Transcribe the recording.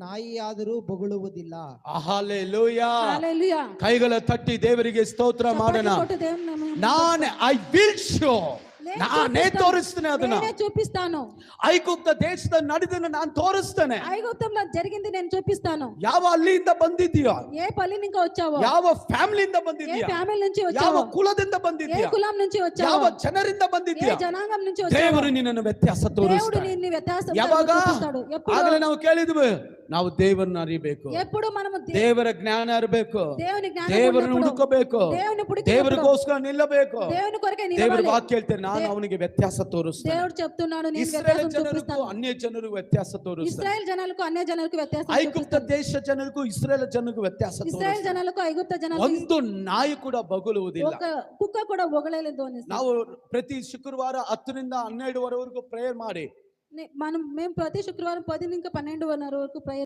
ನಾಯಿಯಾದರೂ ಬೊಗಳುವುದಿಲ್ಲ. Hallelujah. హల్లెలూయా. ಕೈಗಳ ತಟ್ಟಿ ದೇವರಿಗೆ ಸ್ತೋತ್ರ ಮಾಡೋಣ. చప్పట్లు కొట్టు దేవుని నామమున. ನಾನು ಐ ವಿಲ್ ಶೋ, నేను ನಾನೇ చూపిస్తాను. ತೋರಿಸ್ತೇನೆ ಅದನ್ನ. నేనే చూపిస్తాను. ಐಗುಪ್ತ ದೇಶದ ನಡೆದನ್ನ ನಾನು ತೋರಿಸ್ತೇನೆ. ఐగుప్తంలో జరిగింది నేను చూపిస్తాను. ಯಾವ ಅಲ್ಲಿಂದ ಬಂದಿದ್ಯೋ, ఏ పల్లి నుంచి వచ్చావో, ಯಾವ ಫ್ಯಾಮಿಲಿಯಿಂದ ఏ ಬಂದಿದ್ಯಾ, ఫ్యామిలీ నుంచి ಯಾವ వచ్చావో, ಕುಲದಿಂದ ఏ ಬಂದಿದ್ಯಾ, కులం నుంచి వచ్చావో, ಯಾವ ಜನರಿಂದ ఏ ಬಂದಿದ್ಯಾ, జనాంగం నుంచి వచ్చావో, ದೇವರು ನಿನ್ನನ್ನು ವ್ಯತ್ಯಾಸ దేవుడు ತೋರಿಸ್ತಾನೆ. నిన్ను వ్యత్యాసం ಯಾವಾಗ? చూపిస్తాడు. ఎప్పుడు ಆಗಲೇ ನಾವು ಕೇಳಿದ್ವಿ, ನಾವು ದೇವರನ್ನ ಅರಿಬೇಕು, ఎప్పుడు మనము ದೇವರ ಜ್ಞಾನ ಇರಬೇಕು, దేవుని జ్ఞానం ದೇವರನ್ನು ఉన్నప్పుడు, ಹುಡುಕಬೇಕು, దేవుని పుడికినప్పుడు, ದೇವರಿಗೋಸ್ಕರ ನಿಲ್ಲಬೇಕು. దేవుని కొరకే ದೇವರ నిలవాలి. ವಾಕ್ಯ ಹೇಳ್ತಾರೆ, ನಾನು ಅವನಿಗೆ ವ್ಯತ್ಯಾಸ ತೋರಿಸ್ತೇನೆ. దేవుడు చెప్తున్నాడు, నేను ಇಸ್ರೇಲ್ వ్యత్యాసం ಜನರಿಗೂ చూపిస్తాను. ಅನ್ಯ ಜನರಿಗೂ ವ್ಯತ್ಯಾಸ ತೋರಿಸ್ತಾನೆ. ఇశ్రాయేల్ జనాలకు అన్య జనాలకు వ్యత్యాసం ಐಗುಪ್ತ చూపిస్తాడు. ದೇಶ ಜನರಿಗೂ ಇಸ್ರೇಲ್ ಜನರಿಗೂ ವ್ಯತ್ಯಾಸ ఇశ్రాయేల్ ತೋರಿಸ್ತಾನೆ. జనాలకు ఐగుప్త జనాలకు ಒಂದು ನಾಯಿ ಕೂಡ ಬಗುಲುವುದಿಲ್ಲ. ఒక కుక్క కూడా ఒగలేలేదు అని. ನಾವು ಪ್ರತಿ ಶುಕ್ರವಾರ 10 ರಿಂದ 12 ವರೆಗೂ ಪ್ರೇಯರ್ ಮಾಡಿ మేము ప్రతి శుక్రవారం 10 నుంచి 12 వరకు ప్రేయర్